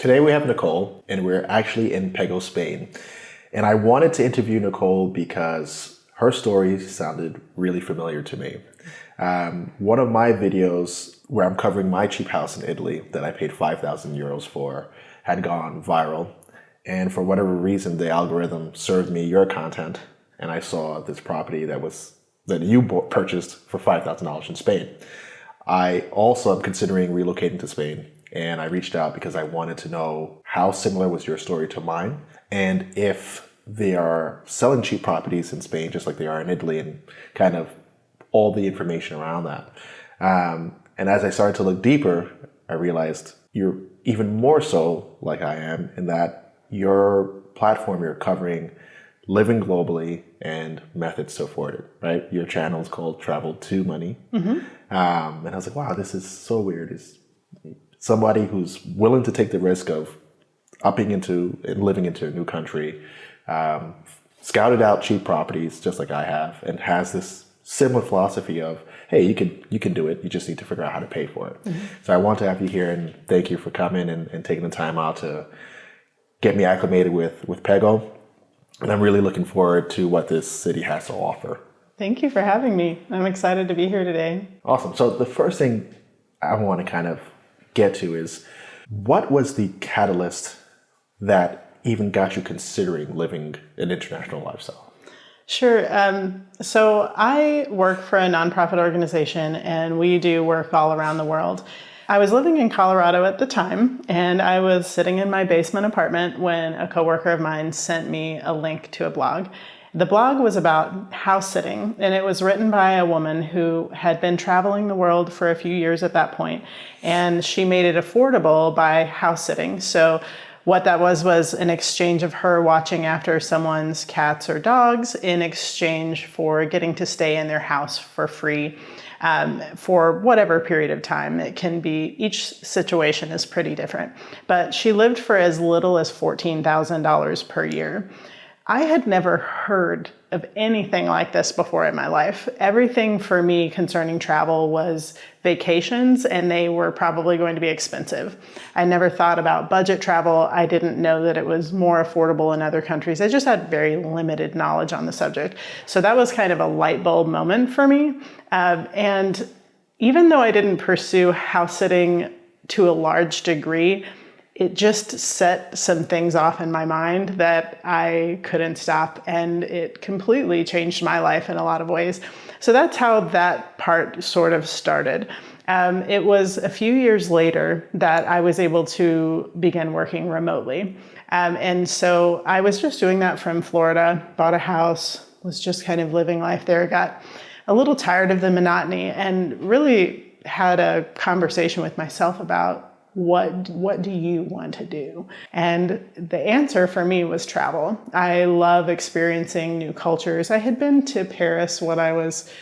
Today we have Nicole, and we're actually in Pego, Spain. And I wanted to interview Nicole because her story sounded really familiar to me. One of my videos where I'm covering my cheap house in Italy that I paid 5,000 euros for had gone viral. And for whatever reason, the algorithm served me your content, and I saw this property that you purchased for $5,000 in Spain. I also am considering relocating to Spain, and I reached out because I wanted to know how similar was your story to mine, and if they are selling cheap properties in Spain just like they are in Italy, and kind of all the information around that. And as I started to look deeper, I realized you're even more so like I am in that your platform, you're covering living globally and methods to afford it, right? Your channel is called Travel to Money. And I was like, wow, this is so weird. Is somebody who's willing to take the risk of upping into and living into a new country, scouted out cheap properties just like I have, and has this similar philosophy of, hey, you can do it. You just need to figure out how to pay for it. So I want to have you here, and thank you for coming and taking the time out to get me acclimated with Pego. And I'm really looking forward to what this city has to offer. Thank you for having me. I'm excited to be here today. Awesome. So the first thing I want to kind of get to is, what was the catalyst that even got you considering living an international lifestyle? Sure. So I work for a nonprofit organization, and we do work all around the world. I was living in Colorado at the time, and I was sitting in my basement apartment when a coworker of mine sent me a link to a blog. The blog was about house sitting, and it was written by a woman who had been traveling the world for a few years at that point, and she made it affordable by house sitting. So what that was an exchange of her watching after someone's cats or dogs in exchange for getting to stay in their house for free. For whatever period of time. It can be, each situation is pretty different. But she lived for as little as $14,000 per year. I had never heard of anything like this before in my life. Everything for me concerning travel was vacations, and they were probably going to be expensive. I never thought about budget travel. I didn't know that it was more affordable in other countries. I just had very limited knowledge on the subject. So that was kind of a light bulb moment for me. And even though I didn't pursue house sitting to a large degree, it just set some things off in my mind that I couldn't stop, and it completely changed my life in a lot of ways. So that's how that part sort of started. It was a few years later that I was able to begin working remotely. And so I was just doing that from Florida, bought a house, was just kind of living life there, got a little tired of the monotony, and really had a conversation with myself about what do you want to do? And the answer for me was travel. I love experiencing new cultures. I had been to Paris when I was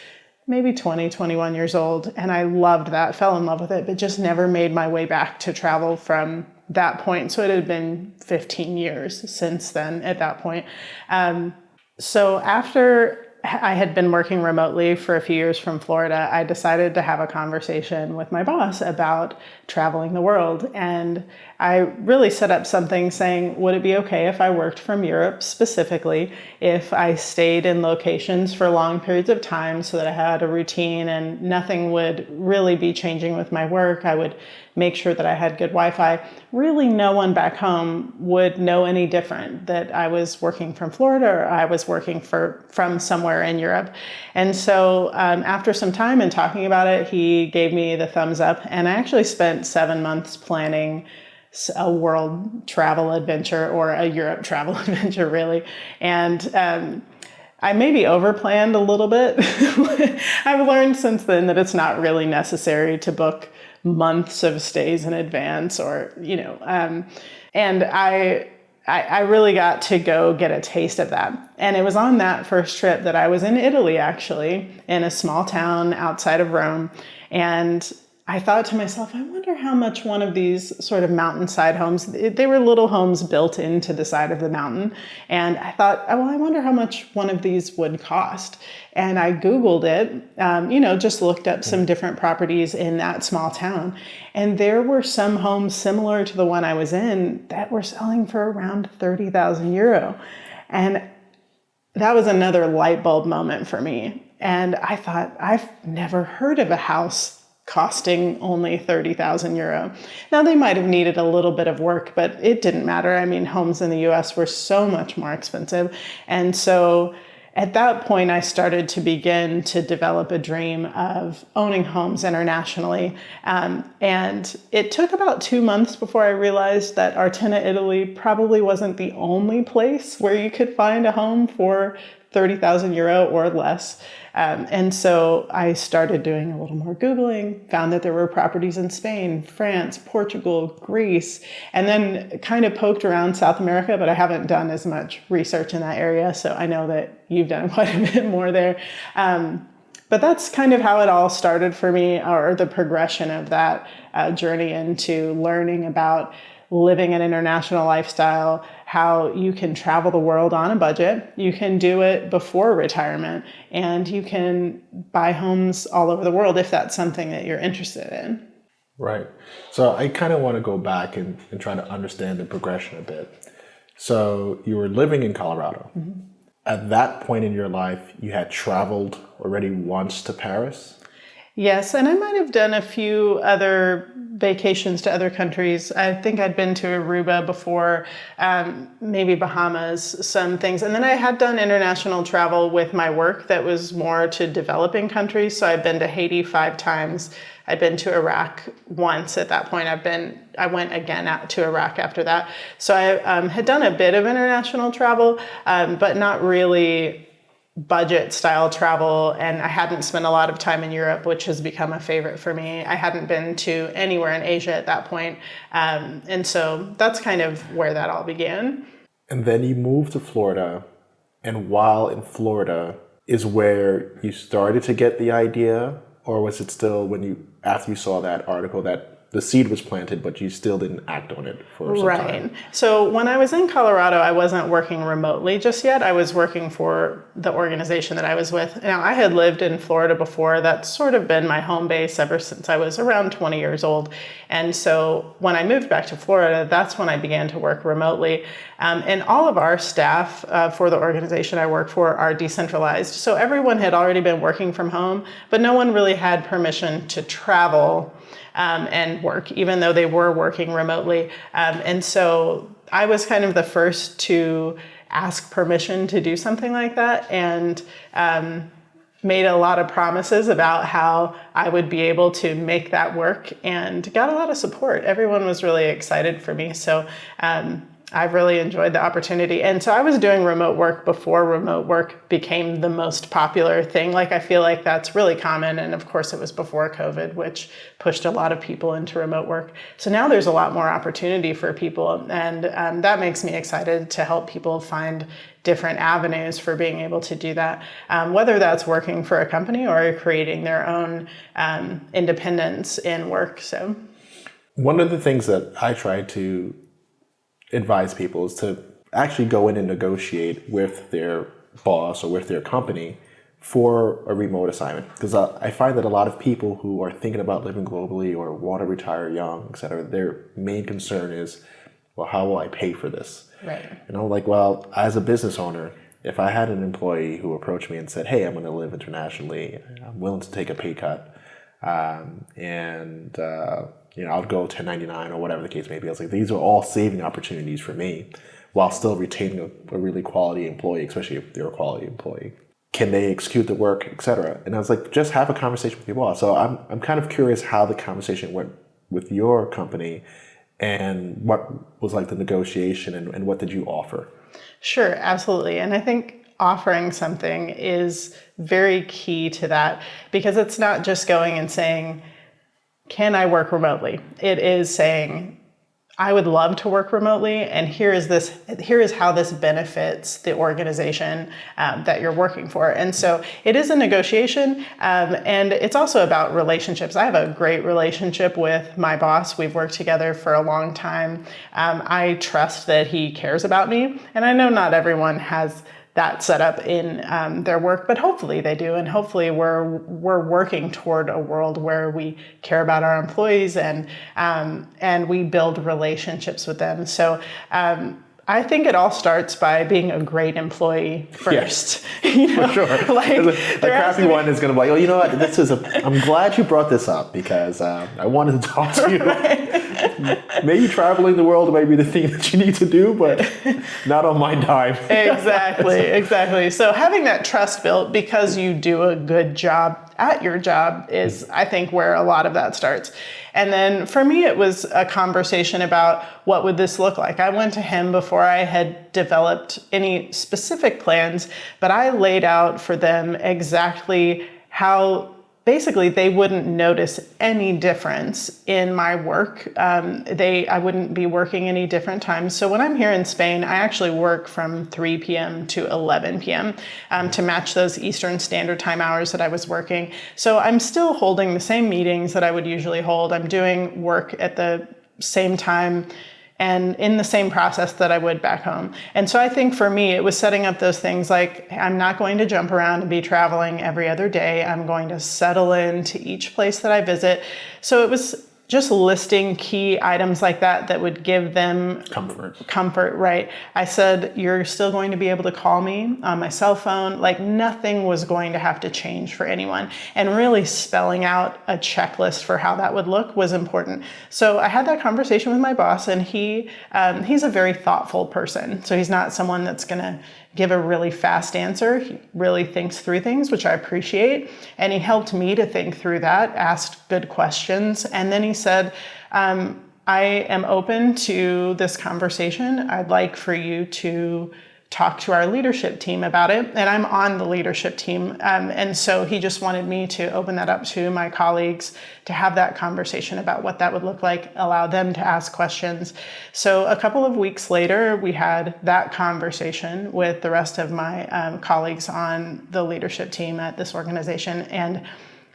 maybe 20, 21 years old, and I loved that, fell in love with it, but just never made my way back to travel from that point. So it had been 15 years since then at that point. So after I had been working remotely for a few years from Florida, I decided to have a conversation with my boss about traveling the world. And I really set up something saying, would it be okay if I worked from Europe specifically, if I stayed in locations for long periods of time so that I had a routine and nothing would really be changing with my work? I would make sure that I had good Wi-Fi. Really no one back home would know any different that I was working from Florida or I was working from somewhere in Europe. And so after some time and talking about it, he gave me the thumbs up, and I actually spent 7 months planning a world travel adventure, or a Europe travel adventure really. And I maybe overplanned a little bit. I've learned since then that it's not really necessary to book months of stays in advance, or, and I really got to go get a taste of that. And it was on that first trip that I was in Italy, actually, in a small town outside of Rome. And I thought to myself, I wonder how much one of these sort of mountainside homes, they were little homes built into the side of the mountain. And I thought, oh, well, I wonder how much one of these would cost. And I Googled it, just looked up some different properties in that small town. And there were some homes similar to the one I was in that were selling for around 30,000 euro. And that was another light bulb moment for me. And I thought, I've never heard of a house costing only 30,000 euro. Now, they might have needed a little bit of work, but it didn't matter. I mean, homes in the US were so much more expensive. And so at that point, I started to begin to develop a dream of owning homes internationally. And it took about 2 months before I realized that Artena, Italy probably wasn't the only place where you could find a home for 30,000 euro or less. And so I started doing a little more Googling, found that there were properties in Spain, France, Portugal, Greece, and then kind of poked around South America, but I haven't done as much research in that area. So I know that you've done quite a bit more there. But that's kind of how it all started for me, or the progression of that journey into learning about living an international lifestyle, how you can travel the world on a budget, you can do it before retirement, and you can buy homes all over the world if that's something that you're interested in. Right. So I kind of want to go back and try to understand the progression a bit. So you were living in Colorado. Mm-hmm. At that point in your life, you had traveled already once to Paris? Yes, and I might have done a few other vacations to other countries. I think I'd been to Aruba before, maybe Bahamas, some things. And then I had done international travel with my work that was more to developing countries. So I've been to Haiti 5 times. I've been to Iraq once at that point. I went again out to Iraq after that. So I had done a bit of international travel, but not really budget style travel, and I hadn't spent a lot of time in Europe, which has become a favorite for me. I hadn't been to anywhere in Asia at that point. And so that's kind of where that all began. And then you moved to Florida, and while in Florida is where you started to get the idea, or was it still after you saw that article that the seed was planted, but you still didn't act on it for some time? Right. So when I was in Colorado, I wasn't working remotely just yet. I was working for the organization that I was with. Now, I had lived in Florida before. That's sort of been my home base ever since I was around 20 years old. And so when I moved back to Florida, that's when I began to work remotely. And all of our staff for the organization I work for are decentralized. So everyone had already been working from home, but no one really had permission to travel and work, even though they were working remotely. And so I was kind of the first to ask permission to do something like that, and made a lot of promises about how I would be able to make that work, and got a lot of support. Everyone was really excited for me. So I've really enjoyed the opportunity. And so I was doing remote work before remote work became the most popular thing. Like, I feel like that's really common. And of course it was before COVID, which pushed a lot of people into remote work. So now there's a lot more opportunity for people. And that makes me excited to help people find different avenues for being able to do that, whether that's working for a company or creating their own independence in work. So one of the things that I try to advise people is to actually go in and negotiate with their boss or with their company for a remote assignment. Because I find that a lot of people who are thinking about living globally or want to retire young, et cetera, their main concern is, well, how will I pay for this? Right. And I'm like, well, as a business owner, if I had an employee who approached me and said, hey, I'm going to live internationally, I'm willing to take a pay cut, I'll go 1099 or whatever the case may be. I was like, these are all saving opportunities for me while still retaining a really quality employee, especially if they're a quality employee. Can they execute the work, et cetera? And I was like, just have a conversation with your boss. So I'm kind of curious how the conversation went with your company and what was like the negotiation and what did you offer? Sure, absolutely. And I think offering something is very key to that, because it's not just going and saying, can I work remotely? It is saying, I would love to work remotely, and here is how this benefits the organization that you're working for. And so it is a negotiation, and it's also about relationships. I have a great relationship with my boss. We've worked together for a long time. I trust that he cares about me, and I know not everyone has that set up in their work, but hopefully they do, and hopefully we're working toward a world where we care about our employees and we build relationships with them. So I think it all starts by being a great employee first. Yeah. For sure. The crappy one is going to be like, oh, you know what? I'm glad you brought this up because I wanted to talk to you. Right. Maybe traveling the world may be the thing that you need to do, but not on my dime. Exactly. So having that trust built because you do a good job at your job is, I think, where a lot of that starts. And then for me, it was a conversation about what would this look like. I went to him before I had developed any specific plans, but I laid out for them exactly how basically they wouldn't notice any difference in my work. I wouldn't be working any different times. So when I'm here in Spain, I actually work from 3 p.m. to 11 p.m. To match those Eastern Standard Time hours that I was working. So I'm still holding the same meetings that I would usually hold. I'm doing work at the same time and in the same process that I would back home. And so I think for me, it was setting up those things like, I'm not going to jump around and be traveling every other day. I'm going to settle into each place that I visit. So it was just listing key items like that would give them comfort, right? I said, you're still going to be able to call me on my cell phone. Like nothing was going to have to change for anyone. And really spelling out a checklist for how that would look was important. So I had that conversation with my boss, and he's a very thoughtful person. So he's not someone that's going to give a really fast answer. He really thinks through things, which I appreciate. And he helped me to think through that, asked good questions. And then he said, I am open to this conversation. I'd like for you to talk to our leadership team about it. And I'm on the leadership team. And so he just wanted me to open that up to my colleagues to have that conversation about what that would look like, allow them to ask questions. So a couple of weeks later, we had that conversation with the rest of my colleagues on the leadership team at this organization. And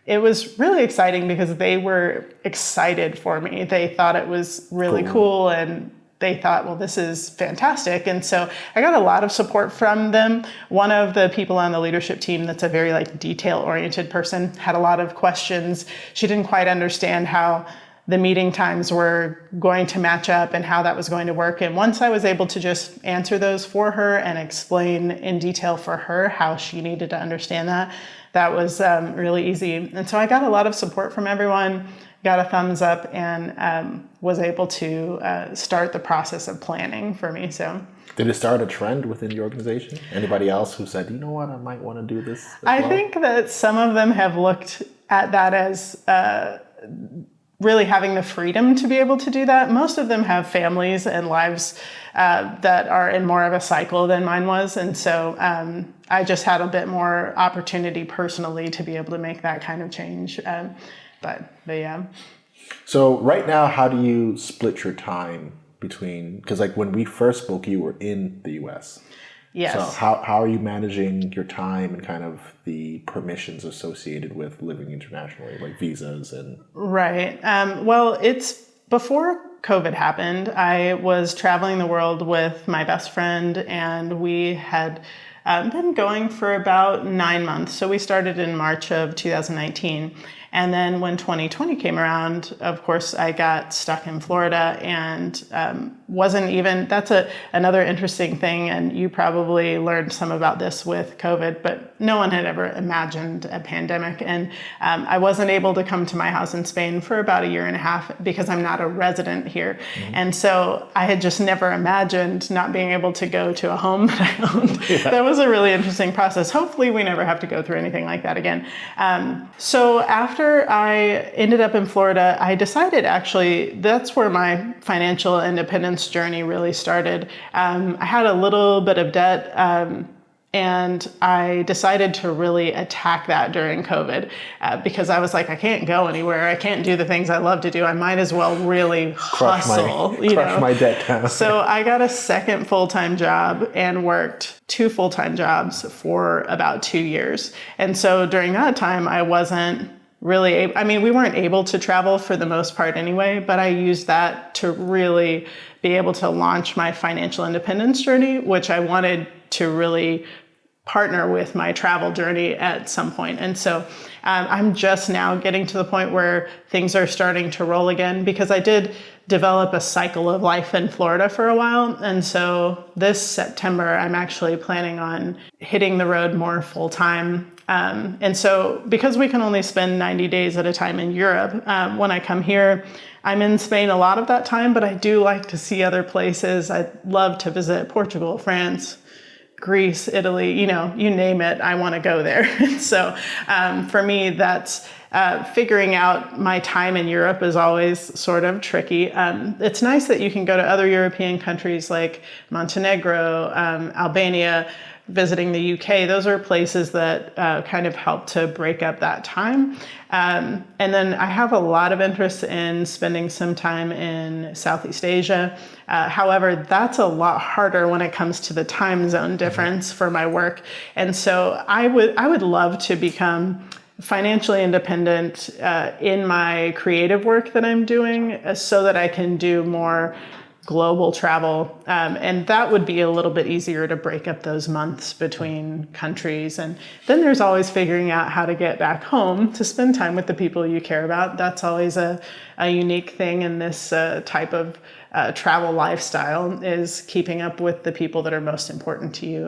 it was really exciting because they were excited for me. They thought it was really cool and they thought, well, this is fantastic. And so I got a lot of support from them. One of the people on the leadership team that's a very detail-oriented person had a lot of questions. She didn't quite understand how the meeting times were going to match up and how that was going to work. And once I was able to just answer those for her and explain in detail for her how she needed to understand that was really easy. And so I got a lot of support from everyone, got a thumbs up, and was able to start the process of planning for me. So, did it start a trend within the organization? Anybody else who said, you know what, I might want to do this? I think that some of them have looked at that as really having the freedom to be able to do that. Most of them have families and lives that are in more of a cycle than mine was. And so I just had a bit more opportunity personally to be able to make that kind of change. But yeah. So right now, how do you split your time between, because when we first spoke, you were in the US. Yes. So how are you managing your time and kind of the permissions associated with living internationally, like visas and... Right. Well, it's before COVID happened. I was traveling the world with my best friend, and we had been going for about 9 months. So we started in March of 2019. And then when 2020 came around, of course, I got stuck in Florida and wasn't even, that's another interesting thing. And you probably learned some about this with COVID, but no one had ever imagined a pandemic. And I wasn't able to come to my house in Spain for about 1.5 years because I'm not a resident here. Mm-hmm. And so I had just never imagined not being able to go to a home that I owned. Yeah. That was a really interesting process. Hopefully we never have to go through anything like that again. So after I ended up in Florida, I decided actually that's where my financial independence journey really started. I had a little bit of debt And I decided to really attack that during COVID because I was like, I can't go anywhere. I can't do the things I love to do. I might as well really hustle, crush my debt down. So I got a second full-time job and worked 2 full-time jobs for about 2 years. And so during that time, I wasn't really, we weren't able to travel for the most part anyway, but I used that to really be able to launch my financial independence journey, which I wanted to really partner with my travel journey at some point. And so I'm just now getting to the point where things are starting to roll again, because I did develop a cycle of life in Florida for a while. And so this September, I'm actually planning on hitting the road more full time. And so because we can only spend 90 days at a time in Europe, when I come here, I'm in Spain a lot of that time, but I do like to see other places. I'd love to visit Portugal, France, Greece, Italy, you name it, I want to go there. So for me, that's figuring out my time in Europe is always sort of tricky. It's nice that you can go to other European countries like Montenegro, Albania, visiting the UK. Those are places that kind of help to break up that time. And then I have a lot of interest in spending some time in Southeast Asia. However, that's a lot harder when it comes to the time zone difference for my work. And so I would love to become financially independent in my creative work that I'm doing, so that I can do more global travel. And that would be a little bit easier to break up those months between countries. And then there's always figuring out how to get back home to spend time with the people you care about. That's always a unique thing in this type of travel lifestyle, is keeping up with the people that are most important to you,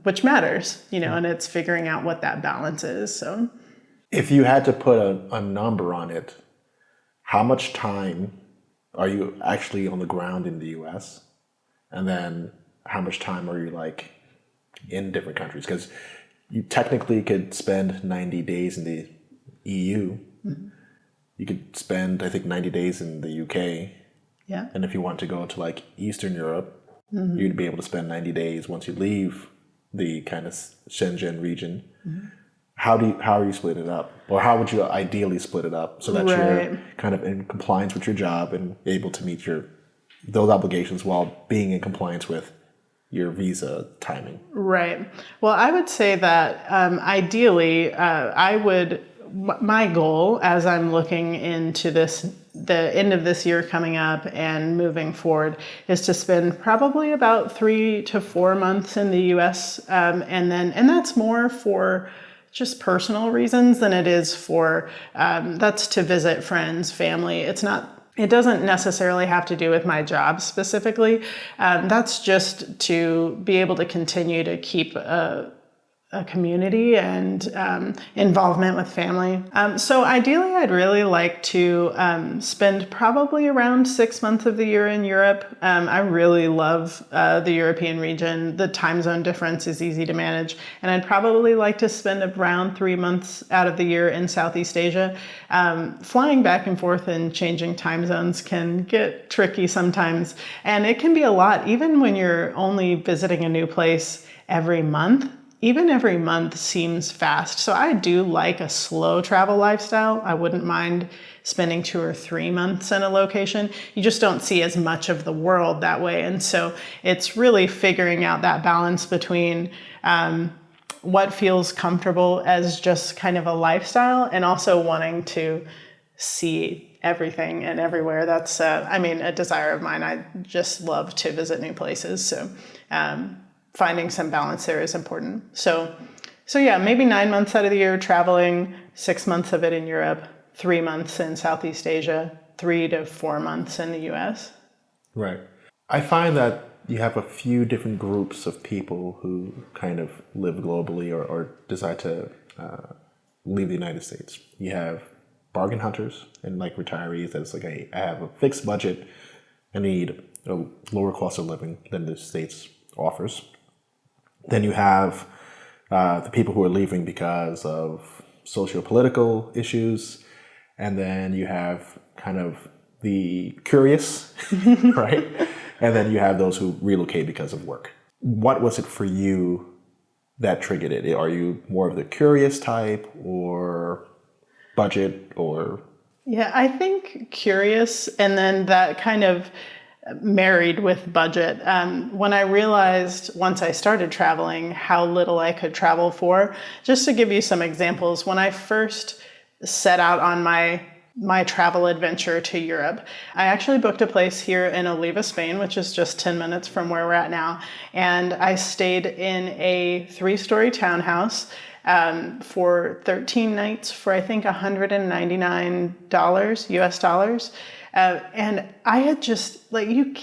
which matters, and it's figuring out what that balance is. So if you had to put a number on it, how much time are you actually on the ground in the US? And then how much time are you like in different countries? Because you technically could spend 90 days in the EU. Mm-hmm. You could spend, I think, 90 days in the UK. Yeah. And if you want to go to like Eastern Europe, mm-hmm. you'd be able to spend 90 days once you leave the kind of Shenzhen region. Mm-hmm. How are you split it up? Or how would you ideally split it up so that you're kind of in compliance with your job and able to meet those obligations while being in compliance with your visa timing? Right. Well, I would say that ideally, my goal as I'm looking into the end of this year coming up and moving forward, is to spend probably about 3 to 4 months in the US. And that's more for just personal reasons than it is for, that's to visit friends, family. It doesn't necessarily have to do with my job specifically. That's just to be able to continue to keep a community and involvement with family. So ideally, I'd really like to spend probably around 6 months of the year in Europe. I really love the European region. The time zone difference is easy to manage. And I'd probably like to spend around 3 months out of the year in Southeast Asia. Flying back and forth and changing time zones can get tricky sometimes. And it can be a lot, even when you're only visiting a new place every month. Even every month seems fast. So I do like a slow travel lifestyle. I wouldn't mind spending 2 or 3 months in a location. You just don't see as much of the world that way. And so it's really figuring out that balance between what feels comfortable as just kind of a lifestyle and also wanting to see everything and everywhere. That's, a desire of mine. I just love to visit new places. So, finding some balance there is important. So yeah, maybe 9 months out of the year traveling, 6 months of it in Europe, 3 months in Southeast Asia, 3 to 4 months in the US. Right. I find that you have a few different groups of people who kind of live globally or decide to leave the United States. You have bargain hunters and like retirees that's like, hey, I have a fixed budget. I need a lower cost of living than the States offers. Then you have the people who are leaving because of socio-political issues. And then you have kind of the curious, right? And then you have those who relocate because of work. What was it for you that triggered it? Are you more of the curious type or budget or? Yeah, I think curious, and then that kind of married with budget. When I realized once I started traveling how little I could travel for, just to give you some examples, when I first set out on my travel adventure to Europe, I actually booked a place here in Oliva, Spain, which is just 10 minutes from where we're at now. And I stayed in a 3-story townhouse for 13 nights for I think $199 US dollars. And I had just like, you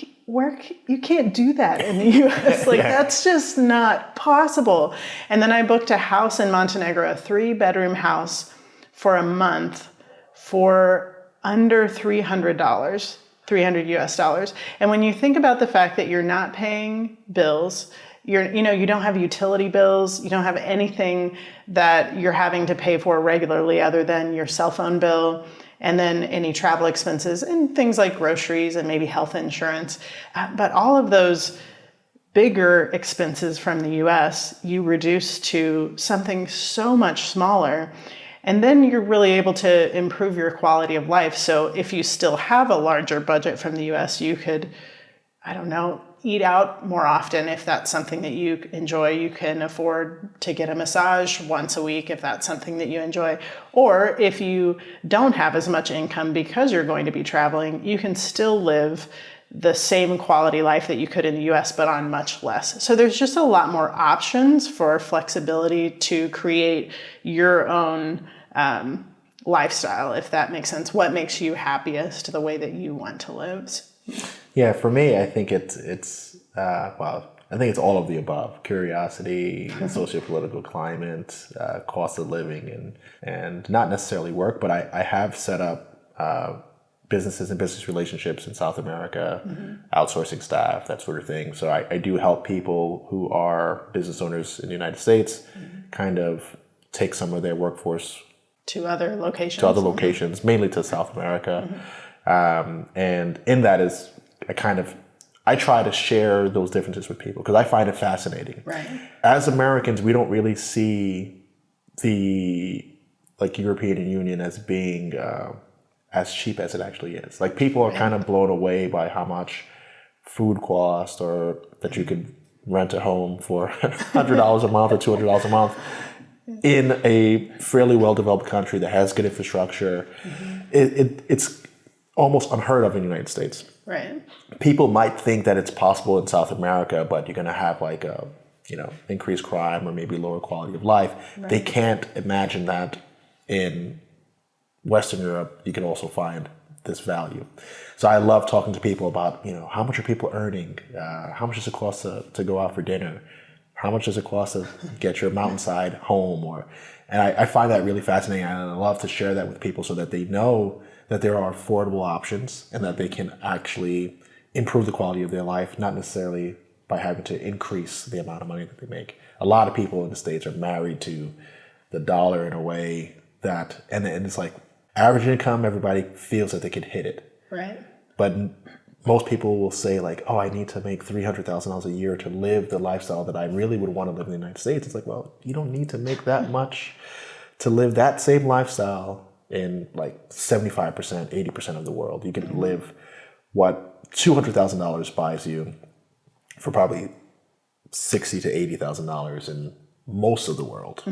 can't do that in the US. Like that's just not possible. And then I booked a house in Montenegro, a 3-bedroom house for a month for under $300, 300 US dollars. And when you think about the fact that you're not paying bills, you don't have utility bills, you don't have anything that you're having to pay for regularly other than your cell phone bill, and then any travel expenses and things like groceries and maybe health insurance. But all of those bigger expenses from the US, you reduce to something so much smaller. And then you're really able to improve your quality of life. So if you still have a larger budget from the US, you could, eat out more often if that's something that you enjoy. You can afford to get a massage once a week if that's something that you enjoy. Or if you don't have as much income because you're going to be traveling, you can still live the same quality life that you could in the US, but on much less. So there's just a lot more options for flexibility to create your own lifestyle, if that makes sense. What makes you happiest, the way that you want to live. Yeah, for me, I think it's all of the above: curiosity, socio-political climate, cost of living, and not necessarily work, but I have set up businesses and business relationships in South America, outsourcing staff, that sort of thing. So I do help people who are business owners in the United States kind of take some of their workforce to other locations, mainly to South America. And in that is I try to share those differences with people because I find it fascinating. Right. As Americans, we don't really see the European Union as being as cheap as it actually is. Like people are kind of blown away by how much food costs, or that you could rent a home for $100 a month or $200 a month in a fairly well-developed country that has good infrastructure. It's almost unheard of in the United States. Right. People might think that it's possible in South America, but you're going to have increased crime or maybe lower quality of life. Right. They can't imagine that in Western Europe you can also find this value. So I love talking to people about, how much are people earning? How much does it cost to go out for dinner? How much does it cost to get your mountainside home? And I find that really fascinating, and I love to share that with people so that they know that there are affordable options and that they can actually improve the quality of their life, not necessarily by having to increase the amount of money that they make. A lot of people in the States are married to the dollar in a way that, and it's like average income, everybody feels that they can hit it. Right. But most people will say I need to make $300,000 a year to live the lifestyle that I really would want to live in the United States. It's like, well, you don't need to make that much to live that same lifestyle in 75%, 80% of the world. You can live what $200,000 buys you for probably $60,000 to $80,000 in most of the world.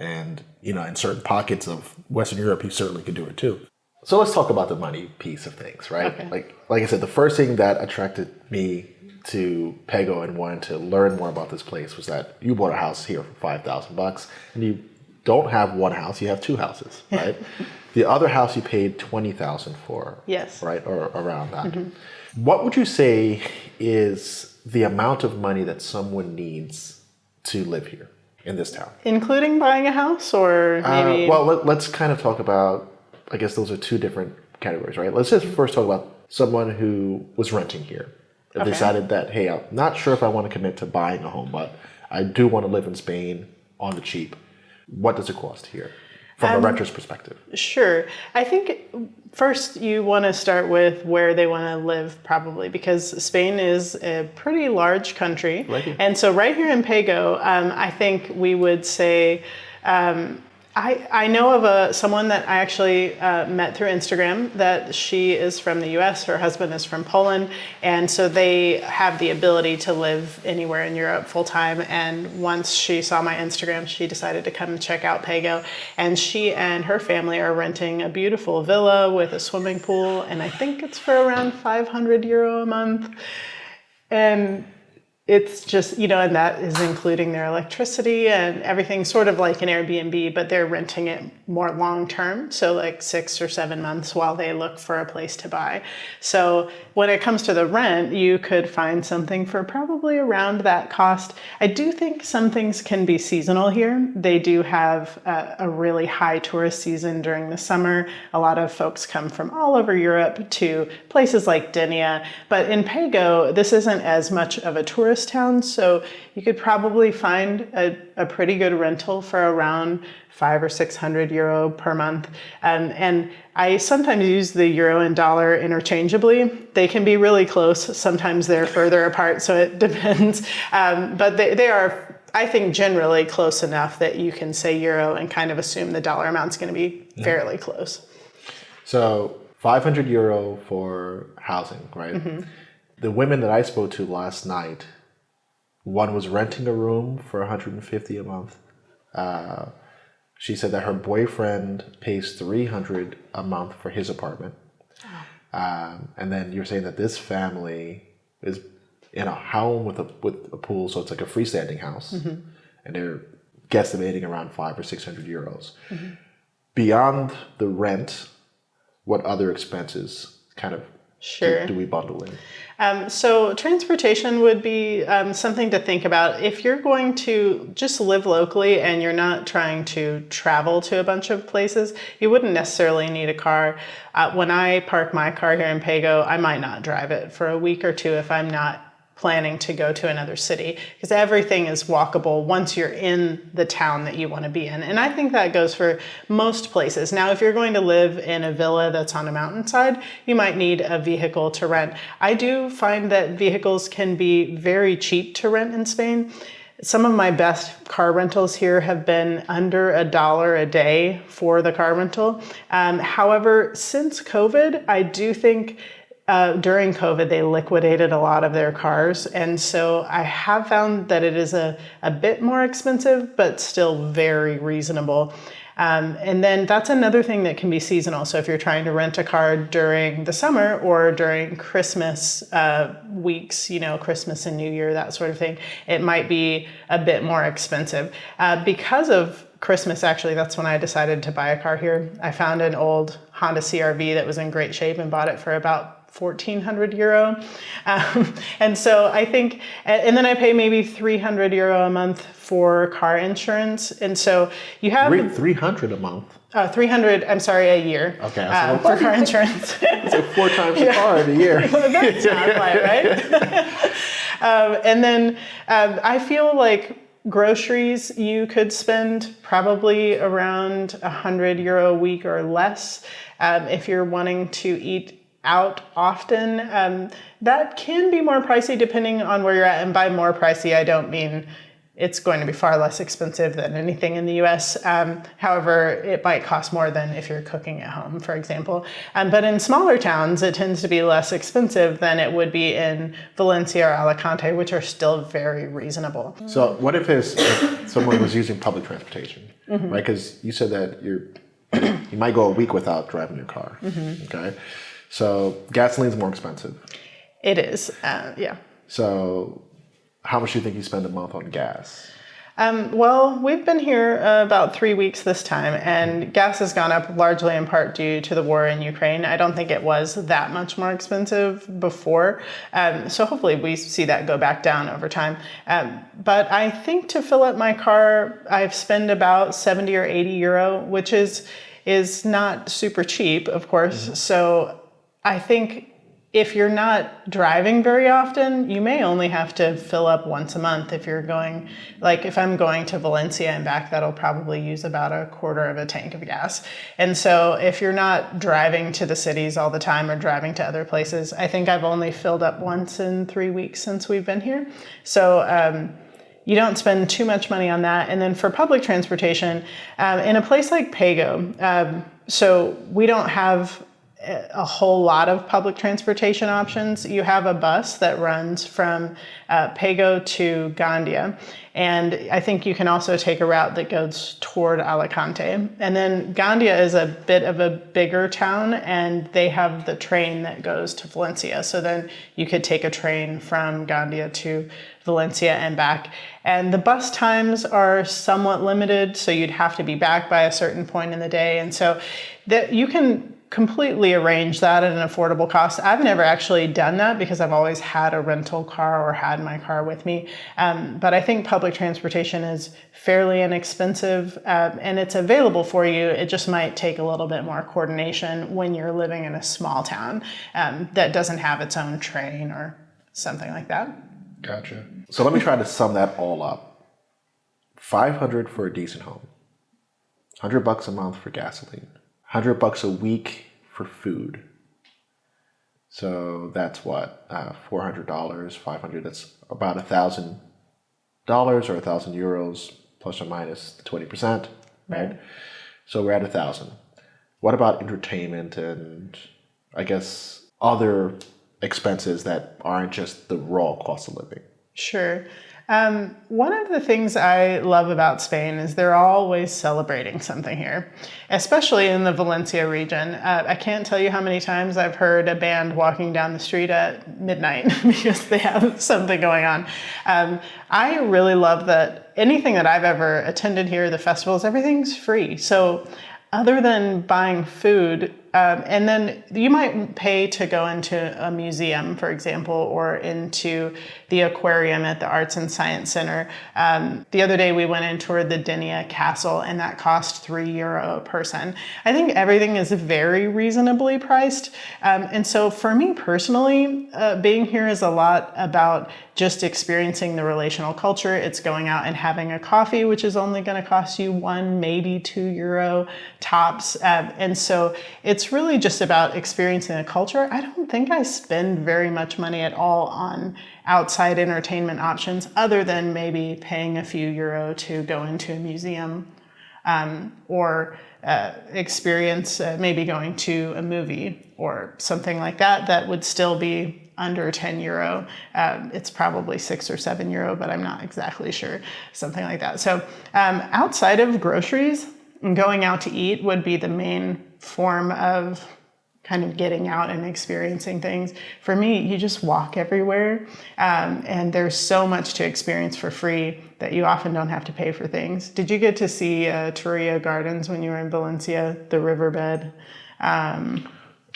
And, in certain pockets of Western Europe, you certainly could do it too. So let's talk about the money piece of things, right? Okay. Like I said, the first thing that attracted me to Pego and wanted to learn more about this place was that you bought a house here for $5,000, and you don't have one house, you have two houses, right? The other house you paid $20,000 for. Yes. Right, or around that. What would you say is the amount of money that someone needs to live here in this town? Including buying a house, or maybe? Let's kind of talk about, I guess those are two different categories, right? Let's just first talk about someone who was renting here. Okay. Decided that, hey, I'm not sure if I want to commit to buying a home, but I do want to live in Spain on the cheap. What does it cost here? from a renter's perspective? Sure. I think first you want to start with where they want to live, probably, because Spain is a pretty large country. Right here. And so right here in Pego, I think we would say, I know of someone that I actually met through Instagram, that she is from the US, her husband is from Poland, and so they have the ability to live anywhere in Europe full time. And once she saw my Instagram, she decided to come check out Pego, and she and her family are renting a beautiful villa with a swimming pool, and I think it's for around €500 a month. And it's just, and that is including their electricity and everything, sort of like an Airbnb, but they're renting it more long term. So like 6 or 7 months while they look for a place to buy. So when it comes to the rent, you could find something for probably around that cost. I do think some things can be seasonal here. They do have a really high tourist season during the summer. A lot of folks come from all over Europe to places like Denia. But in Pego, this isn't as much of a tourist town, so you could probably find a pretty good rental for around €500 or €600 per month. And I sometimes use the euro and dollar interchangeably. They can be really close. Sometimes they're further apart, so it depends. But they are, I think, generally close enough that you can say euro and kind of assume the dollar amount's going to be fairly close. So €500 for housing, right? Mm-hmm. The women that I spoke to last night, one was renting a room for $150 a month. She said that her boyfriend pays $300 a month for his apartment. Oh. And then you're saying that this family is in a home with a pool, so it's like a freestanding house, mm-hmm. and they're guesstimating around €500 or €600. Mm-hmm. Beyond the rent, what other expenses kind of do we bundle in? So transportation would be something to think about. If you're going to just live locally and you're not trying to travel to a bunch of places, you wouldn't necessarily need a car. When I park my car here in Pego, I might not drive it for a week or two if I'm not planning to go to another city, because everything is walkable once you're in the town that you want to be in. And I think that goes for most places. Now, if you're going to live in a villa that's on a mountainside, you might need a vehicle to rent. I do find that vehicles can be very cheap to rent in Spain. Some of my best car rentals here have been under $1 a day for the car rental. However, since COVID, I do think during COVID, they liquidated a lot of their cars. And so I have found that it is a bit more expensive, but still very reasonable. And then that's another thing that can be seasonal. So if you're trying to rent a car during the summer or during Christmas weeks, Christmas and New Year, that sort of thing, it might be a bit more expensive. Because of Christmas, actually, that's when I decided to buy a car here. I found an old Honda CR-V that was in great shape and bought it for about €1,400. And so I think, and then I pay maybe €300 a month for car insurance. And so you have 300 a month. 300, I'm sorry, a year. Okay. For car insurance. It's like 4 times a car in a year. Well, that's not quite right. And then I feel like groceries, you could spend probably around €100 a week or less. If you're wanting to eat out often, that can be more pricey depending on where you're at. And by more pricey, I don't mean it's going to be far less expensive than anything in the US. However, it might cost more than if you're cooking at home, for example. But in smaller towns, it tends to be less expensive than it would be in Valencia or Alicante, which are still very reasonable. So what if someone was using public transportation, mm-hmm. right? Because you said that you might go a week without driving your car, mm-hmm. okay? So gasoline's more expensive. It is, yeah. So how much do you think you spend a month on gas? Well, we've been here about 3 weeks this time, and gas has gone up largely in part due to the war in Ukraine. I don't think it was that much more expensive before. So hopefully we see that go back down over time. But I think to fill up my car, I've spent about 70 or 80 euro, which is not super cheap, of course. Mm-hmm. So I think if you're not driving very often, you may only have to fill up once a month if you're going, like if I'm going to Valencia and back, that'll probably use about a quarter of a tank of gas. And so if you're not driving to the cities all the time or driving to other places, I think I've only filled up once in 3 weeks since we've been here. So you don't spend too much money on that. And then for public transportation, in a place like Pego, so we don't have a whole lot of public transportation options. You have a bus that runs from Pego to Gandia. And I think you can also take a route that goes toward Alicante. And then Gandia is a bit of a bigger town, and they have the train that goes to Valencia. So then you could take a train from Gandia to Valencia and back. And the bus times are somewhat limited, so you'd have to be back by a certain point in the day. And so that you can completely arrange that at an affordable cost. I've never actually done that because I've always had a rental car or had my car with me. But I think public transportation is fairly inexpensive, and it's available for you. It just might take a little bit more coordination when you're living in a small town that doesn't have its own train or something like that. Gotcha. So let me try to sum that all up. $500 for a decent home, $100 a month for gasoline, $100 a week for food. So that's what, $400, 500. That's about $1,000 or €1,000 plus or minus 20%, right? So we're at 1,000. What about entertainment and I guess other expenses that aren't just the raw cost of living? Sure. One of the things I love about Spain is they're always celebrating something here, especially in the Valencia region. I can't tell you how many times I've heard a band walking down the street at midnight because they have something going on. I really love that anything that I've ever attended here, the festivals, everything's free. So other than buying food, and then you might pay to go into a museum, for example, or into the aquarium at the Arts and Science Center. The other day we went and toured the Denia Castle, and that cost €3 a person. I think everything is very reasonably priced. And so for me personally, being here is a lot about just experiencing the relational culture. It's going out and having a coffee, which is only going to cost you €1, maybe €2 tops. And so it's really just about experiencing the culture. I don't think I spend very much money at all on outside entertainment options other than maybe paying a few euro to go into a museum or experience maybe going to a movie or something like that. That would still be under €10. It's probably €6 or €7, but I'm not exactly sure. Something like that. So outside of groceries, going out to eat would be the main form of kind of getting out and experiencing things. For me, you just walk everywhere, and there's so much to experience for free that you often don't have to pay for things. Did you get to see Torrilla Gardens when you were in Valencia, the riverbed?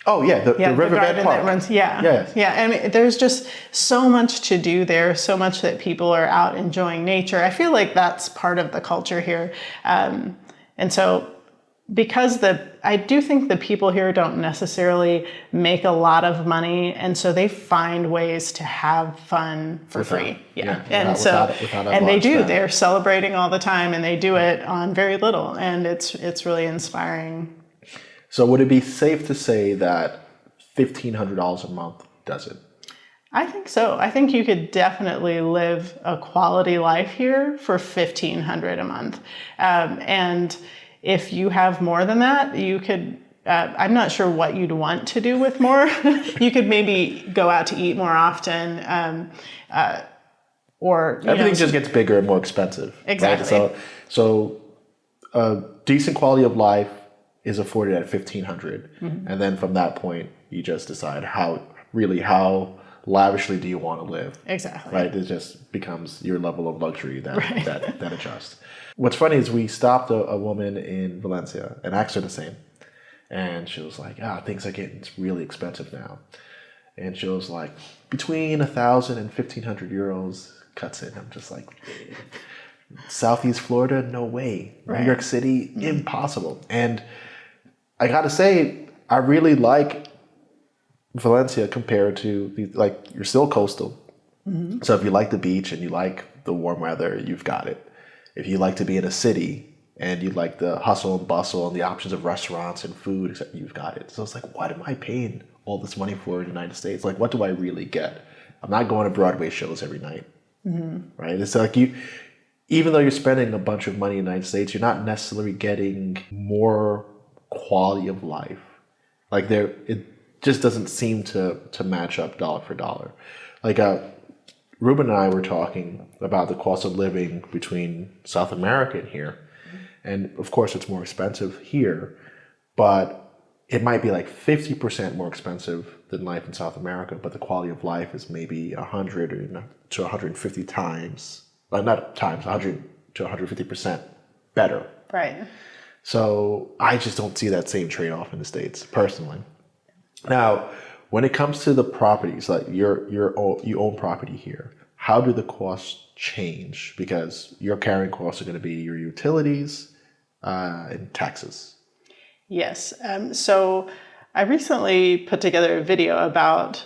Oh yeah, the riverbed park. That runs, yeah. I mean, there's just so much to do there, so much that people are out enjoying nature. I feel like that's part of the culture here, and so because I do think the people here don't necessarily make a lot of money, and so they find ways to have fun for free. They're celebrating all the time, and they do it on very little, and it's really inspiring. So would it be safe to say that $1,500 a month does it? I think so. I think you could definitely live a quality life here for $1,500 a month, and if you have more than that, you could, I'm not sure what you'd want to do with more. You could maybe go out to eat more often, or everything just gets bigger and more expensive. Exactly. Right? So a decent quality of life is afforded at $1,500, and then from that point, you just decide how lavishly do you want to live. Exactly. Right. It just becomes your level of luxury that adjusts. What's funny is we stopped a woman in Valencia and asked her the same. And she was like, things are getting really expensive now. And she was like, between 1,000 and 1,500 euros cuts in. I'm just like, Southeast Florida, no way. Right. New York City, impossible. And I got to say, I really like Valencia compared to like you're still coastal. So if you like the beach and you like the warm weather, you've got it. If you like to be in a city and you like the hustle and bustle and the options of restaurants and food, you've got it. So it's like, what am I paying all this money for in the United States? Like, what do I really get? I'm not going to Broadway shows every night, right? It's like even though you're spending a bunch of money in the United States, you're not necessarily getting more quality of life. Like it just doesn't seem to match up dollar for dollar. Like Ruben and I were talking about the cost of living between South America and here. And of course, it's more expensive here, but it might be like 50% more expensive than life in South America, but the quality of life is maybe 100 to 150 times, not times, 100 to 150% better. Right. So I just don't see that same trade-off in the States, personally. Now, when it comes to the properties, like you own property here, how do the costs change? Because your carrying costs are going to be your utilities and taxes. Yes. So I recently put together a video about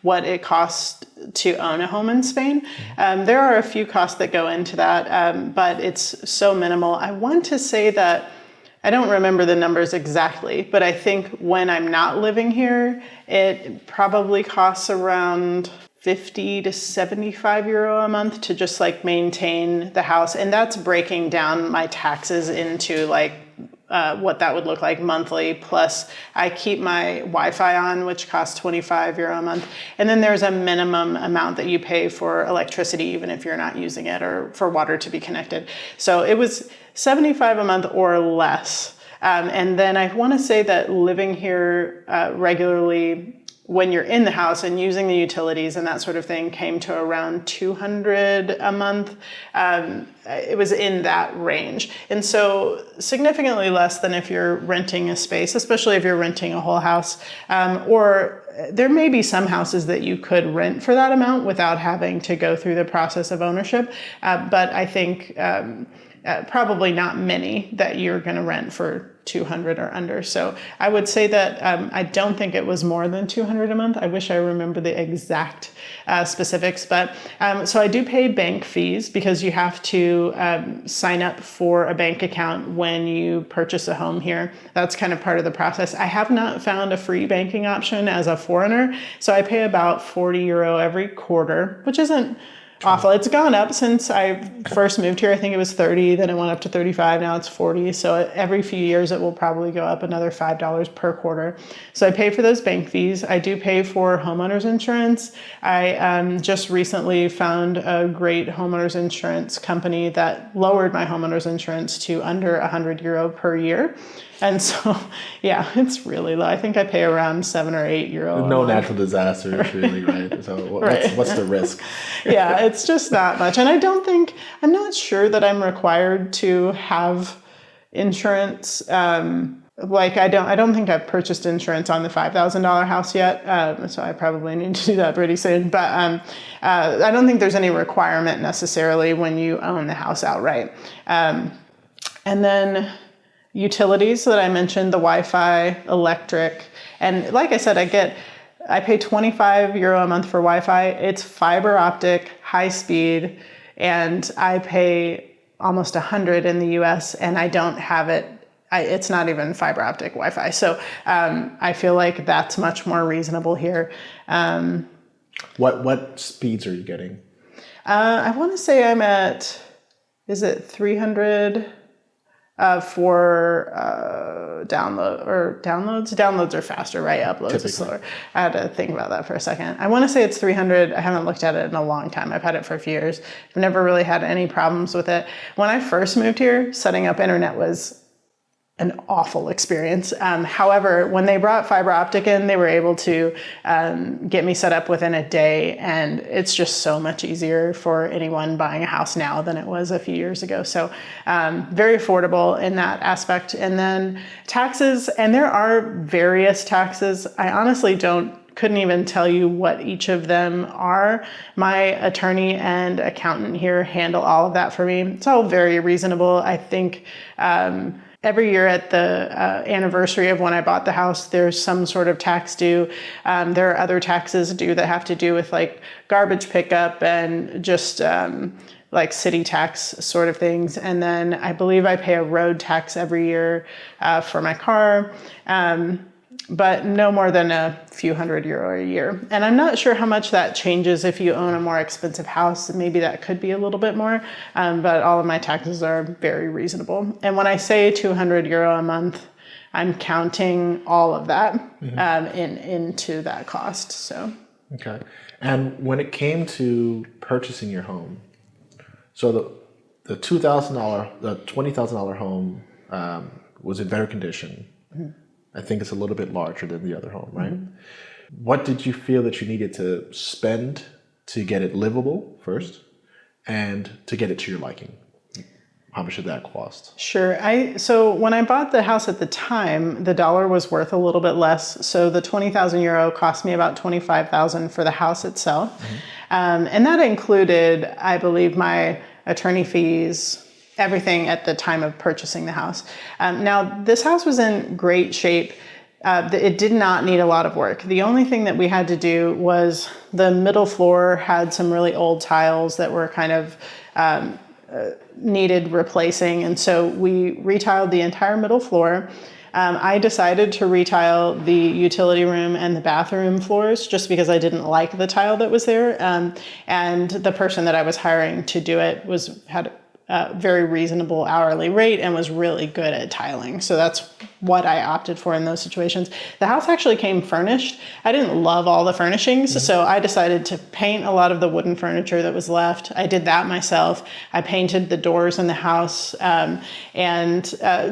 what it costs to own a home in Spain. There are a few costs that go into that, but it's so minimal. I want to say that I don't remember the numbers exactly, but I think when I'm not living here, it probably costs around 50 to 75 euro a month to just like maintain the house. And that's breaking down my taxes into like what that would look like monthly. Plus I keep my Wi-Fi on, which costs 25 euro a month. And then there's a minimum amount that you pay for electricity, even if you're not using it, or for water to be connected. So it was 75 a month or less. And then I want to say that living here regularly when you're in the house and using the utilities and that sort of thing came to around 200 a month. It was in that range. And so significantly less than if you're renting a space, especially if you're renting a whole house. Or there may be some houses that you could rent for that amount without having to go through the process of ownership. But I think probably not many that you're going to rent for 200 or under. So I would say that I don't think it was more than 200 a month. I wish I remember the exact specifics, but so I do pay bank fees because you have to sign up for a bank account when you purchase a home here. That's kind of part of the process. I have not found a free banking option as a foreigner, so I pay about 40 euro every quarter, which isn't awful. It's gone up since I first moved here. I think it was 30, then it went up to 35, now it's 40. So every few years it will probably go up another $5 per quarter. So I pay for those bank fees. I do pay for homeowners insurance. I just recently found a great homeowners insurance company that lowered my homeowners insurance to under 100 euro per year. And so, yeah, it's really low. I think I pay around 7 or 8 euro. No natural disasters, really, right? So what's the risk? Yeah, it's just not much. And I'm not sure that I'm required to have insurance. Like I don't think I've purchased insurance on the $5,000 house yet. So I probably need to do that pretty soon. But I don't think there's any requirement necessarily when you own the house outright. And then utilities that I mentioned, the Wi-Fi, electric, and like I said, I pay 25 euro a month for Wi-Fi. It's fiber optic, high speed, and I pay almost 100 in the US, and I don't have it. It's not even fiber optic Wi-Fi. So I feel like that's much more reasonable here. What speeds are you getting? I want to say I'm at, is it 300? For downloads. Downloads are faster, right? Uploads is slower. I had to think about that for a second. I want to say it's 300. I haven't looked at it in a long time. I've had it for a few years. I've never really had any problems with it. When I first moved here, setting up internet was an awful experience. However, when they brought fiber optic in, they were able to get me set up within a day, and it's just so much easier for anyone buying a house now than it was a few years ago. So very affordable in that aspect. And then taxes, and there are various taxes. I honestly don't couldn't even tell you what each of them are. My attorney and accountant here handle all of that for me. It's all very reasonable. I think every year at the anniversary of when I bought the house, there's some sort of tax due. There are other taxes due that have to do with like garbage pickup and just like city tax sort of things. And then I believe I pay a road tax every year for my car. But no more than a few €100 a year. And I'm not sure how much that changes if you own a more expensive house. Maybe that could be a little bit more, but all of my taxes are very reasonable. And when I say €200 a month, I'm counting all of that into that cost. So. Okay. And when it came to purchasing your home, so the $20,000 home was in better condition. I think it's a little bit larger than the other home, right? What did you feel that you needed to spend to get it livable first and to get it to your liking? How much did that cost? Sure. So when I bought the house at the time, the dollar was worth a little bit less. So the €20,000 cost me about $25,000 for the house itself. And that included, I believe, my attorney fees, everything at the time of purchasing the house. Now, this house was in great shape. It did not need a lot of work. The only thing that we had to do was the middle floor had some really old tiles that were kind of needed replacing. And so we retiled the entire middle floor. I decided to retile the utility room and the bathroom floors just because I didn't like the tile that was there. And the person that I was hiring to do it had a very reasonable hourly rate and was really good at tiling. So that's what I opted for in those situations. The house actually came furnished. I didn't love all the furnishings, so I decided to paint a lot of the wooden furniture that was left. I did that myself. I painted the doors in the house and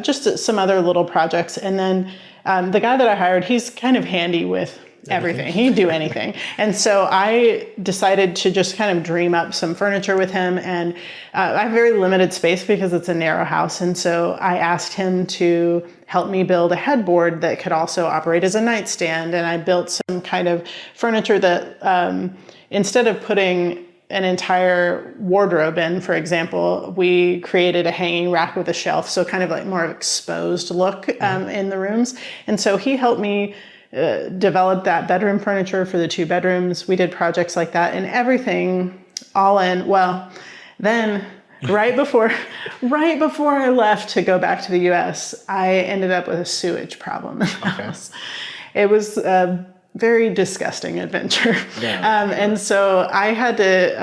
just some other little projects. And then the guy that I hired, he's kind of handy with everything. He can do anything. And so I decided to just kind of dream up some furniture with him. And I have very limited space because it's a narrow house. And so I asked him to help me build a headboard that could also operate as a nightstand. And I built some kind of furniture that instead of putting an entire wardrobe in, for example, we created a hanging rack with a shelf. So kind of like more exposed look in the rooms. And so he helped me developed that bedroom furniture for the 2 bedrooms. We did projects like that and everything all in. Well, then right before I left to go back to the US, I ended up with a sewage problem in the house. It was a very disgusting adventure. Yeah. And so I had to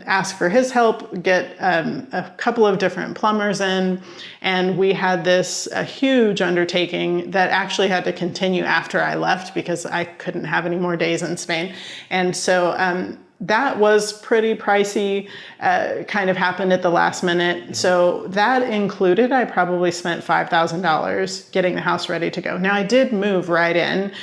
ask for his help, get a couple of different plumbers in, and we had a huge undertaking that actually had to continue after I left because I couldn't have any more days in Spain. And so that was pretty pricey, kind of happened at the last minute. So that included, I probably spent $5,000 getting the house ready to go. Now I did move right in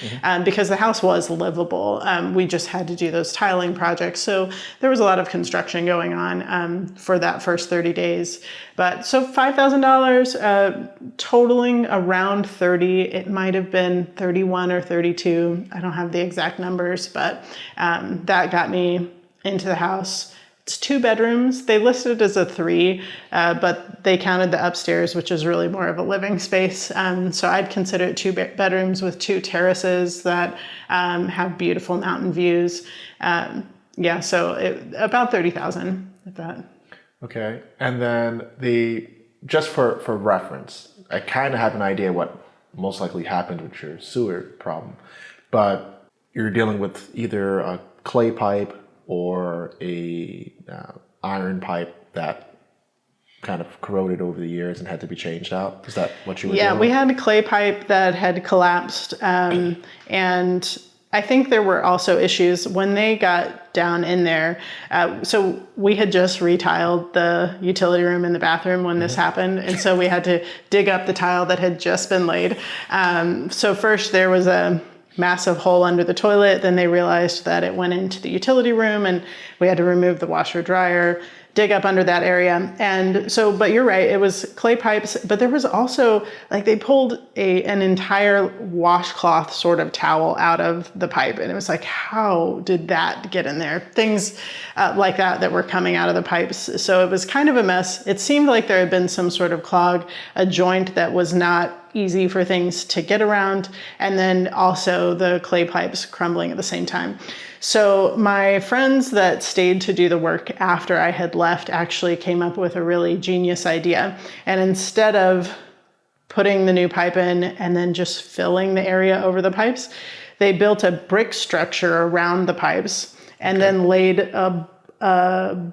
because the house was livable. We just had to do those tiling projects. So there was a lot of construction going on for that first 30 days. But so $5,000, totaling around 30, it might have been 31 or 32. I don't have the exact numbers, but that got me into the house. It's 2 bedrooms. They listed it as a 3, but they counted the upstairs, which is really more of a living space. So I'd consider it 2 bedrooms with 2 terraces that have beautiful mountain views. So about 30,000 at that. Okay. And then just for reference, I kind of have an idea what most likely happened with your sewer problem, but you're dealing with either a clay pipe or a iron pipe that kind of corroded over the years and had to be changed out. Is that what you were doing? Yeah, we had a clay pipe that had collapsed, and I think there were also issues when they got down in there. So we had just retiled the utility room and the bathroom when this happened. And so we had to dig up the tile that had just been laid. So first there was a massive hole under the toilet. Then they realized that it went into the utility room and we had to remove the washer dryer. dig up under that area. And so, but you're right, it was clay pipes, but there was also, like, they pulled an entire washcloth sort of towel out of the pipe. And it was like, how did that get in there? Things like that were coming out of the pipes. So it was kind of a mess. It seemed like there had been some sort of clog, a joint that was not easy for things to get around, and then also the clay pipes crumbling at the same time. So my friends that stayed to do the work after I had left actually came up with a really genius idea. And instead of putting the new pipe in and then just filling the area over the pipes, they built a brick structure around the pipes and then laid a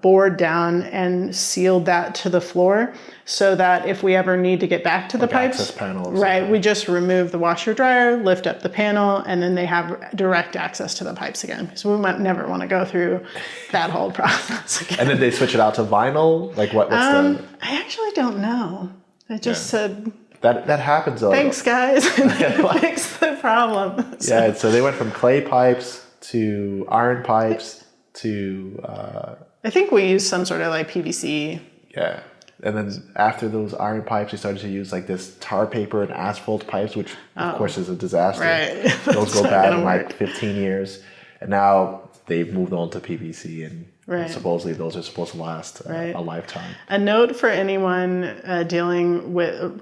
board down and sealed that to the floor, so that if we ever need to get back to the pipes, right, we just remove the washer dryer, lift up the panel, and then they have direct access to the pipes again. So we might never want to go through that whole process again. And then they switch it out to vinyl? Like what's the... I actually don't know. It just said... That happens though. Thanks, guys. Fix the problem. Yeah, so they went from clay pipes to iron pipes to... I think we used some sort of like PVC. Yeah. And then after those iron pipes, we started to use like this tar paper and asphalt pipes, which of course is a disaster. Right. Those go bad in like 15 years. And now they've moved on to PVC, and supposedly those are supposed to last a lifetime. A note for anyone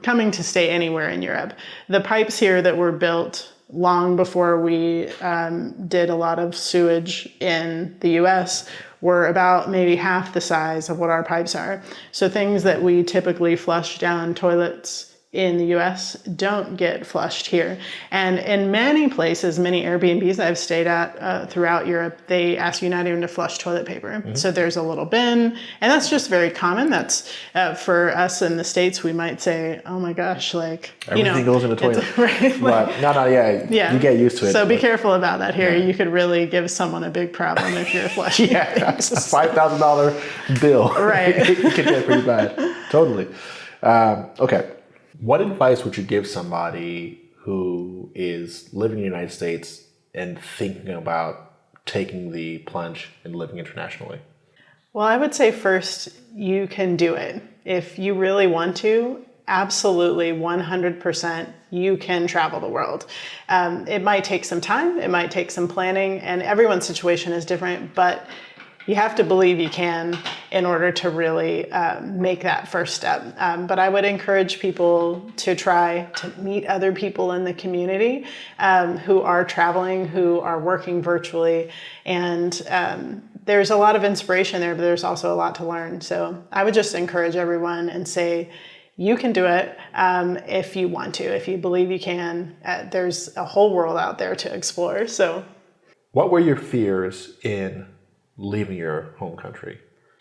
coming to stay anywhere in Europe. The pipes here that were built long before we did a lot of sewage in the US were about maybe half the size of what our pipes are. So things that we typically flush down toilets in the US don't get flushed here. And in many places, many Airbnbs I've stayed at throughout Europe, they ask you not even to flush toilet paper. Mm-hmm. So there's a little bin, and that's just very common. That's for us in the States, we might say, oh my gosh, like, everything goes in the toilet. Right? But you get used to it. So be careful about that here. Yeah. You could really give someone a big problem if you're flushing. Yeah, a $5,000 bill. Right. It could get pretty bad. Totally. Okay. What advice would you give somebody who is living in the United States and thinking about taking the plunge and living internationally? Well, I would say first, you can do it. If you really want to, absolutely 100%, you can travel the world. It might take some time, it might take some planning, and everyone's situation is different, but you have to believe you can in order to really make that first step. But I would encourage people to try to meet other people in the community who are traveling, who are working virtually. And there's a lot of inspiration there, but there's also a lot to learn. So I would just encourage everyone and say, you can do it if you want to, if you believe you can. There's a whole world out there to explore. So, what were your fears in leaving your home country?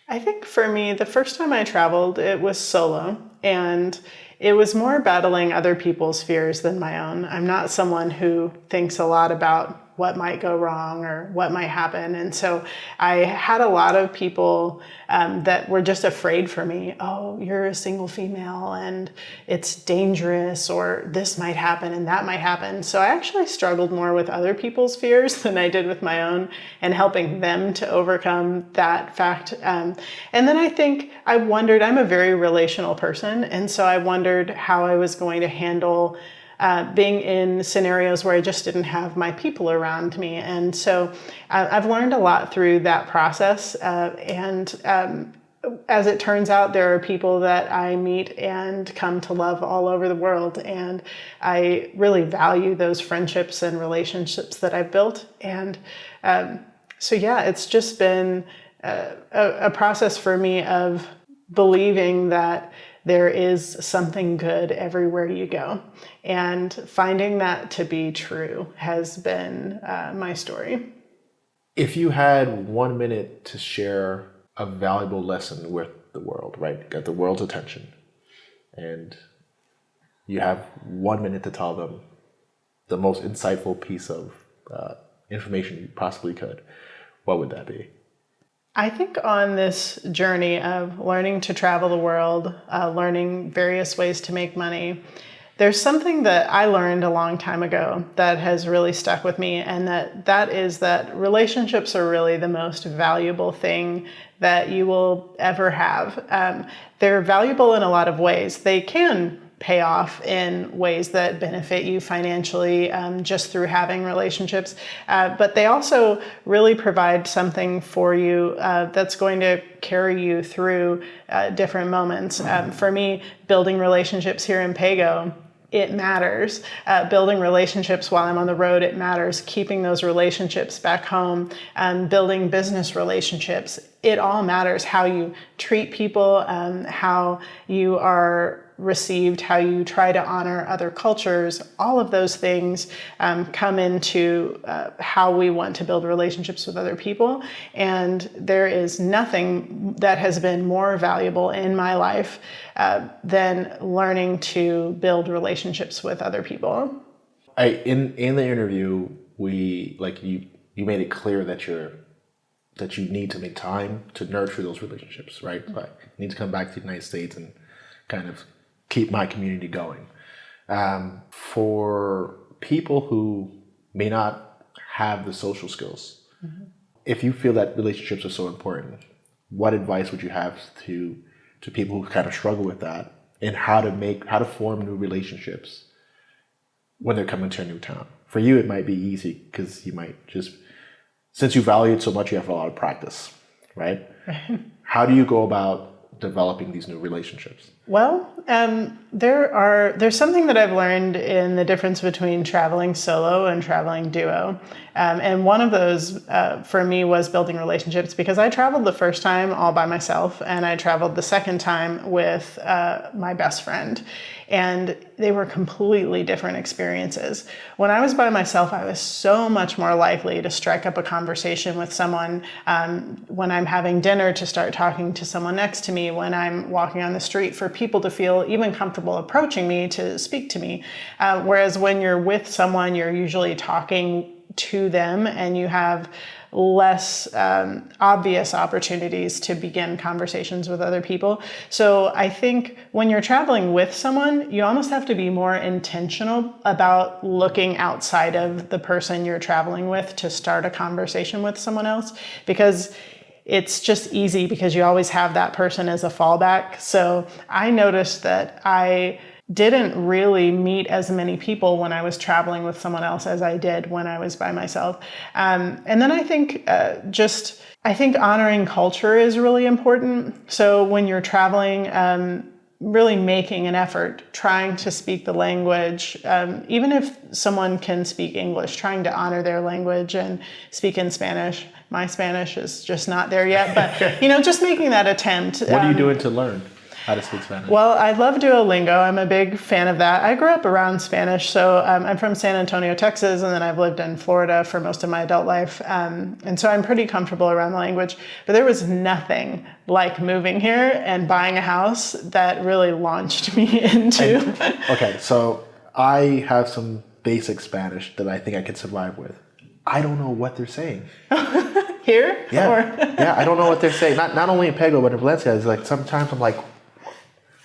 I think for me, the first time I traveled, it was solo, and it was more battling other people's fears than my own. I'm not someone who thinks a lot about what might go wrong or what might happen. And so I had a lot of people that were just afraid for me. Oh, you're a single female and it's dangerous, or this might happen and that might happen. So I actually struggled more with other people's fears than I did with my own, and helping them to overcome that fact. And then I think I wondered, I'm a very relational person. And so I wondered how I was going to handle being in scenarios where I just didn't have my people around me. And so I've learned a lot through that process. And as it turns out, there are people that I meet and come to love all over the world. And I really value those friendships and relationships that I've built. And so, yeah, it's just been a process for me of believing that there is something good everywhere you go. And finding that to be true has been my story. If you had 1 minute to share a valuable lesson with the world, right? Got the world's attention, and you have 1 minute to tell them the most insightful piece of information you possibly could, what would that be? I think on this journey of learning to travel the world, learning various ways to make money, There's something that I learned a long time ago that has really stuck with me, and that is that relationships are really the most valuable thing that you will ever have. They're valuable in a lot of ways. They can pay off in ways that benefit you financially just through having relationships. But they also really provide something for you that's going to carry you through different moments. For me, building relationships here in Pego, it matters. Building relationships while I'm on the road, it matters. Keeping those relationships back home, building business relationships, it all matters. How you treat people, how you are received, how you try to honor other cultures, all of those things come into how we want to build relationships with other people. And there is nothing that has been more valuable in my life than learning to build relationships with other people. In the interview, you made it clear that you need to make time to nurture those relationships, right? But you need to come back to the United States and kind of keep my community going. For people who may not have the social skills, if you feel that relationships are so important, what advice would you have to people who kind of struggle with that, and how to form new relationships when they're coming to a new town? For you, it might be easy because you might since you value it so much, you have a lot of practice, right? How do you go about developing these new relationships? Well, there's something that I've learned in the difference between traveling solo and traveling duo. And one of those for me was building relationships, because I traveled the first time all by myself, and I traveled the second time with my best friend. And they were completely different experiences. When I was by myself, I was so much more likely to strike up a conversation with someone. When I'm having dinner, to start talking to someone next to me. When I'm walking on the street, for people to feel even comfortable approaching me to speak to me. Whereas when you're with someone, you're usually talking to them, and you have less obvious opportunities to begin conversations with other people. So I think when you're traveling with someone, you almost have to be more intentional about looking outside of the person you're traveling with to start a conversation with someone else, because it's just easy because you always have that person as a fallback. So I noticed that I didn't really meet as many people when I was traveling with someone else as I did when I was by myself. And then I think honoring culture is really important. So when you're traveling, really making an effort, trying to speak the language, even if someone can speak English, trying to honor their language and speak in Spanish. My Spanish is just not there yet, but just making that attempt. What are you doing to learn how to speak Spanish? Well, I love Duolingo. I'm a big fan of that. I grew up around Spanish. So I'm from San Antonio, Texas, and then I've lived in Florida for most of my adult life. And so I'm pretty comfortable around the language. But there was nothing like moving here and buying a house that really launched me into. Okay, so I have some basic Spanish that I think I could survive with. I don't know what they're saying. Here? Yeah. Yeah, I don't know what they're saying. Not only in Pego, but in Valencia. It's like sometimes I'm like,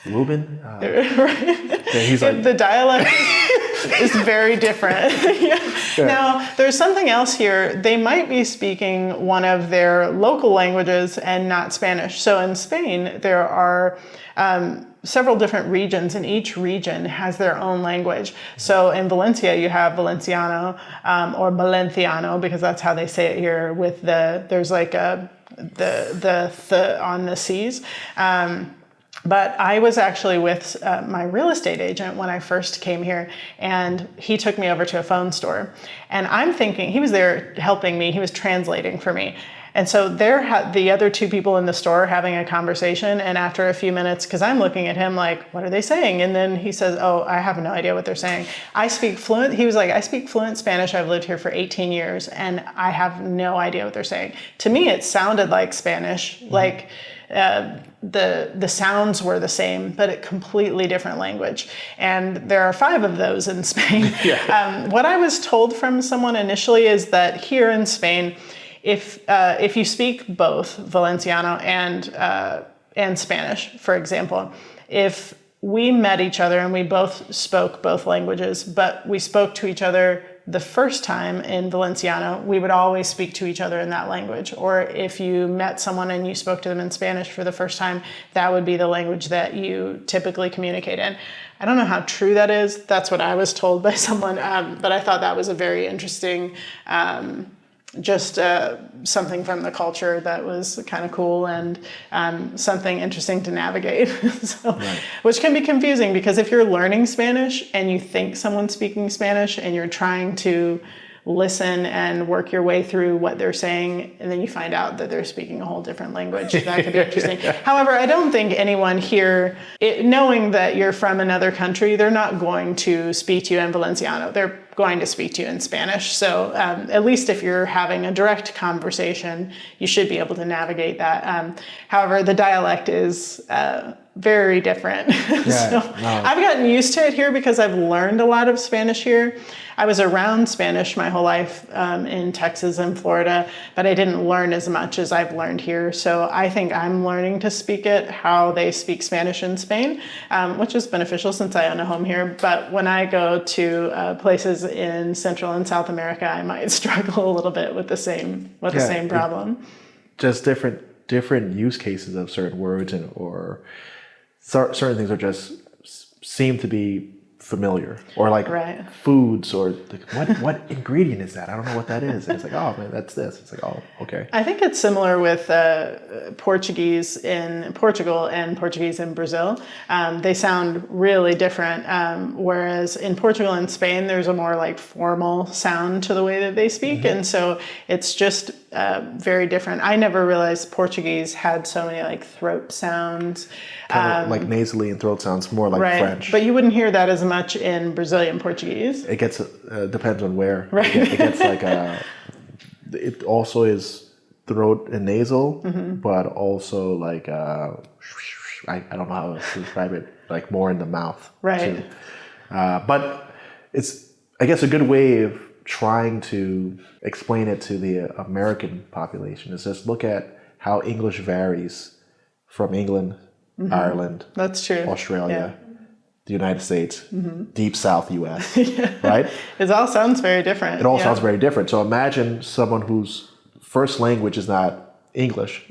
Ruben? Right. He's like, the dialect is very different. Yeah. Now, there's something else here. They might be speaking one of their local languages and not Spanish. So in Spain, there are several different regions, and each region has their own language. So in Valencia, you have Valenciano or Valenciano, because that's how they say it here. With there's like the on the C's. But I was actually with my real estate agent when I first came here, and he took me over to a phone store. And I'm thinking, he was there helping me, he was translating for me. And so the other two people in the store having a conversation, and after a few minutes, because I'm looking at him like, what are they saying? And then he says, oh, I have no idea what they're saying. He was like, I speak fluent Spanish. I've lived here for 18 years, and I have no idea what they're saying. To me, it sounded like Spanish, like the sounds were the same, but a completely different language. And there are 5 of those in Spain. Yeah. What I was told from someone initially is that here in Spain, if you speak both Valenciano and Spanish, for example, if we met each other and we both spoke both languages, but we spoke to each other the first time in Valenciano. We would always speak to each other in that language. Or if you met someone and you spoke to them in Spanish for the first time, that would be the language that you typically communicate in. I don't know how true that is. That's what I was told by someone, but I thought that was a very interesting something from the culture that was kind of cool and something interesting to navigate. Right. Which can be confusing because if you're learning Spanish and you think someone's speaking Spanish and you're trying to listen and work your way through what they're saying, and then you find out that they're speaking a whole different language, that could be interesting. However, I don't think anyone here, knowing that you're from another country, they're not going to speak to you in Valenciano. They're going to speak to you in Spanish. So at least if you're having a direct conversation, you should be able to navigate that. However, the dialect is very different. I've gotten used to it here because I've learned a lot of Spanish here. I was around Spanish my whole life in Texas and Florida, but I didn't learn as much as I've learned here. So I think I'm learning to speak it how they speak Spanish in Spain, which is beneficial since I own a home here. But when I go to places in Central and South America, I might struggle a little bit with the same problem. Just different use cases of certain words or certain things are just seem to be familiar, or like foods, or like, what ingredient is that? I don't know what that is. And it's like, oh man, that's this. It's like, oh, okay. I think it's similar with Portuguese in Portugal and Portuguese in Brazil. They sound really different. Whereas in Portugal and Spain, there's a more like formal sound to the way that they speak. And so it's just very different. I never realized Portuguese had so many like throat sounds. Kind of like nasally and throat sounds, more like French. But you wouldn't hear that as much in Brazilian Portuguese. It gets, depends on where. Right. It gets like it also is throat and nasal, but also like, I don't know how to describe it, like more in the mouth. Right. Too. But it's, I guess, a good way of trying to explain it to the American population is just look at how English varies from England, Ireland, that's true, Australia, the United States, deep South US, right? It all sounds very different. It all sounds very different. So imagine someone whose first language is not English,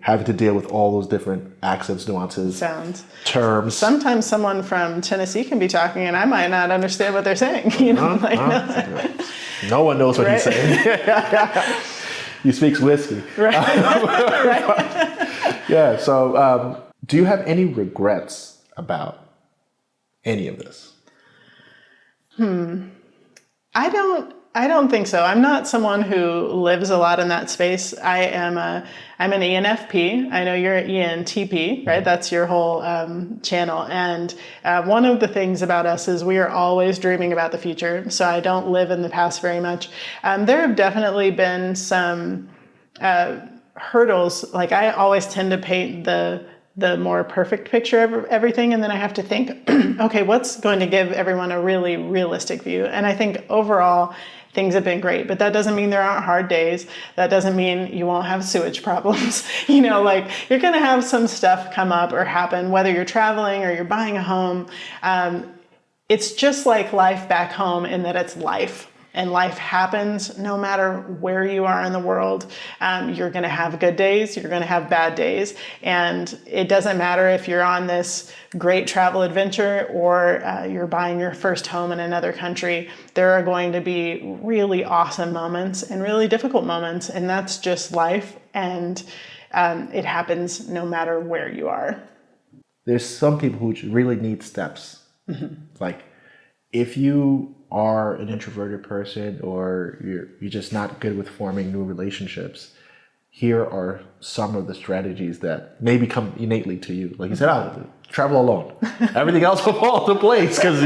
having to deal with all those different accents, nuances, sounds, terms. Sometimes someone from Tennessee can be talking and I might not understand what they're saying. No one knows what he's saying. He speaks whiskey. Yeah, so do you have any regrets about any of this? I don't think so. I'm not someone who lives a lot in that space. I'm an ENFP. I know you're an ENTP, right? That's your whole channel. And one of the things about us is we are always dreaming about the future. So I don't live in the past very much. There have definitely been some hurdles. Like I always tend to paint the more perfect picture of everything. And then I have to think, okay, what's going to give everyone a really realistic view? And I think overall, things have been great, but that doesn't mean there aren't hard days. That doesn't mean you won't have sewage problems. Like you're going to have some stuff come up or happen, whether you're traveling or you're buying a home. It's just like life back home in that it's life. And life happens no matter where you are in the world. You're going to have good days. You're going to have bad days. And it doesn't matter if you're on this great travel adventure or you're buying your first home in another country. There are going to be really awesome moments and really difficult moments. And that's just life. And it happens no matter where you are. There's some people who really need steps. Like if you are an introverted person or you're just not good with forming new relationships, here are some of the strategies that may become innately to you. Like you said, travel alone. Everything else will fall into place because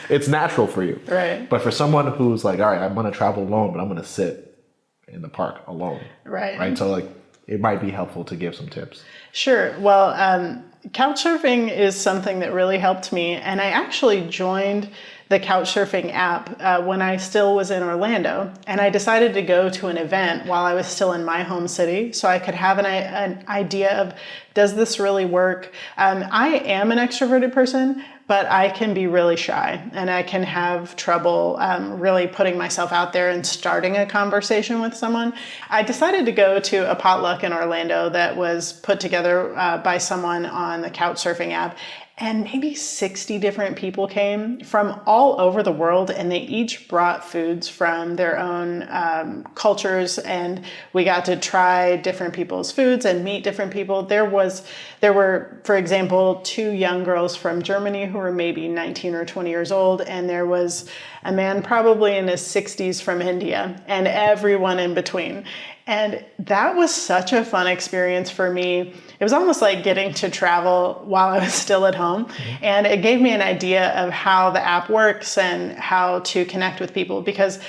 it's natural for you. Right. But for someone who's like, all right, I'm going to travel alone, but I'm going to sit in the park alone. Right. So like it might be helpful to give some tips. Sure. Well, couch surfing is something that really helped me. And I actually joined the couchsurfing app when I still was in Orlando, and I decided to go to an event while I was still in my home city so I could have an idea of, does this really work? I am an extroverted person, but I can be really shy and I can have trouble really putting myself out there and starting a conversation with someone. I decided to go to a potluck in Orlando that was put together by someone on the couchsurfing app. And maybe 60 different people came from all over the world, and they each brought foods from their own cultures, and we got to try different people's foods and meet different people. There were, for example, 2 young girls from Germany who were maybe 19 or 20 years old, and there was a man probably in his 60s from India, and everyone in between. And that was such a fun experience for me. It was almost like getting to travel while I was still at home. And it gave me an idea of how the app works and how to connect with people, because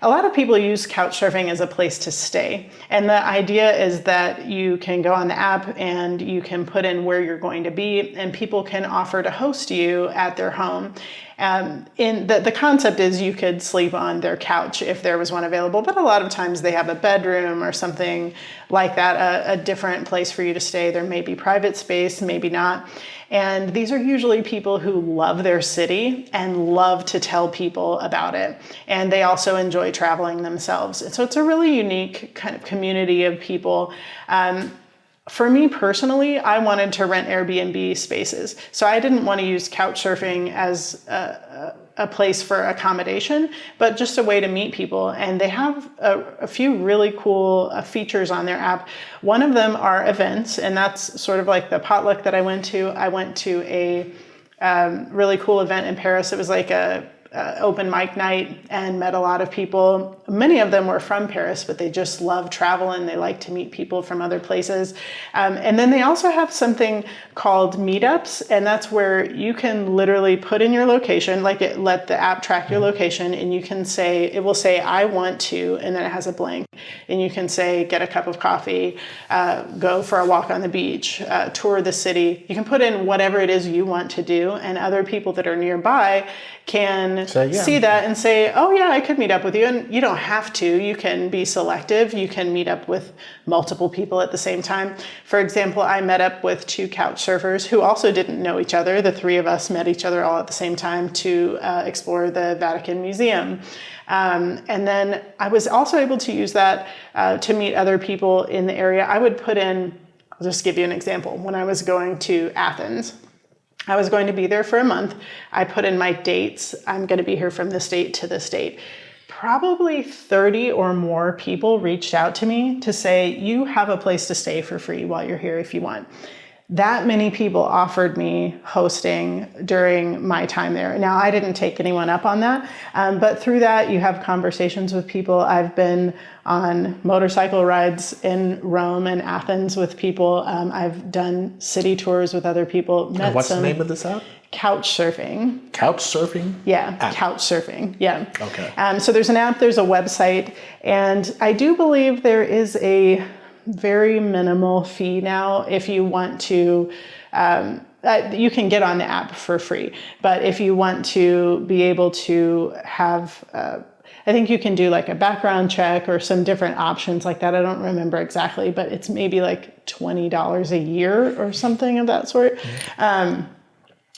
a lot of people use couchsurfing as a place to stay. And the idea is that you can go on the app and you can put in where you're going to be, and people can offer to host you at their home. The concept is you could sleep on their couch if there was one available, but a lot of times they have a bedroom or something like that, a different place for you to stay. There may be private space, maybe not. And these are usually people who love their city and love to tell people about it. And they also enjoy traveling themselves. And so it's a really unique kind of community of people. For me personally, I wanted to rent Airbnb spaces. So I didn't want to use couchsurfing as a place for accommodation, but just a way to meet people. And they have a few really cool features on their app. One of them are events, and that's sort of like the potluck that I went to. I went to a really cool event in Paris. It was like a open mic night, and met a lot of people. Many of them were from Paris, but they just love travel and they like to meet people from other places. And then they also have something called meetups, and that's where you can literally put in your location, let the app track your location, and you can say, it will say, I want to, and then it has a blank. And you can say, get a cup of coffee, go for a walk on the beach, tour the city. You can put in whatever it is you want to do, and other people that are nearby can see that and say, oh yeah, I could meet up with you. And you don't have to. You can be selective. You can meet up with multiple people at the same time. For example, I met up with 2 couch surfers who also didn't know each other. The 3 of us met each other all at the same time to explore the Vatican Museum. And then I was also able to use that to meet other people in the area. I would put in, I'll just give you an example. When I was going to Athens, I was going to be there for a month. I put in my dates. I'm going to be here from this date to this date. Probably 30 or more people reached out to me to say, you have a place to stay for free while you're here if you want. That many people offered me hosting during my time there. Now, I didn't take anyone up on that, but through that, you have conversations with people. I've been on motorcycle rides in Rome and Athens with people. I've done city tours with other people. And what's the name of this app? Couch surfing. Couch surfing? Yeah, app. Couch surfing. Yeah. Okay. So there's an app, there's a website, and I do believe there is a very minimal fee now if you want to. You can get on the app for free, but if you want to be able to have, I think you can do like a background check or some different options like that. I don't remember exactly, but it's maybe like $20 a year or something of that sort.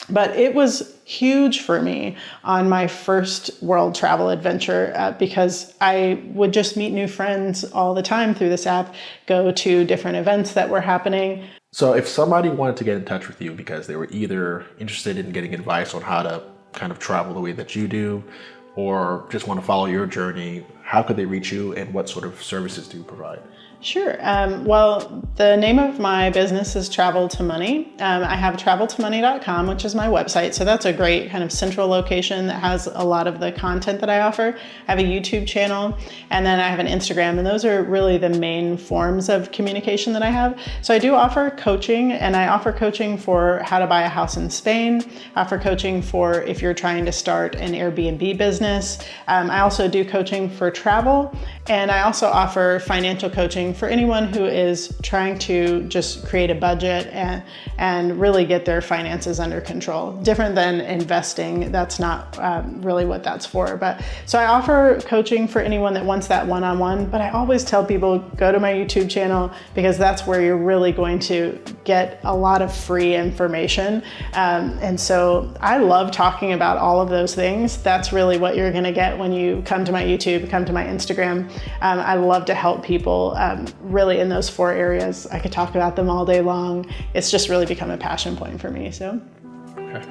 But it was huge for me on my first world travel adventure because I would just meet new friends all the time through this app, go to different events that were happening. So if somebody wanted to get in touch with you because they were either interested in getting advice on how to kind of travel the way that you do, or just want to follow your journey, how could they reach you and what sort of services do you provide? Sure. Well, the name of my business is Travel to Money. I have traveltomoney.com, which is my website. So that's a great kind of central location that has a lot of the content that I offer. I have a YouTube channel, and then I have an Instagram, and those are really the main forms of communication that I have. So I do offer coaching, and I offer coaching for how to buy a house in Spain. I offer coaching for if you're trying to start an Airbnb business. I also do coaching for travel, and I also offer financial coaching for anyone who is trying to just create a budget and really get their finances under control. Different than investing, that's not really what that's for. But so I offer coaching for anyone that wants that one-on-one, but I always tell people, go to my YouTube channel, because that's where you're really going to get a lot of free information. And so I love talking about all of those things. That's really what you're gonna get when you come to my YouTube, come to my Instagram. I love to help people really in those 4 areas. I could talk about them all day long. It's just really become a passion point for me, so. Okay.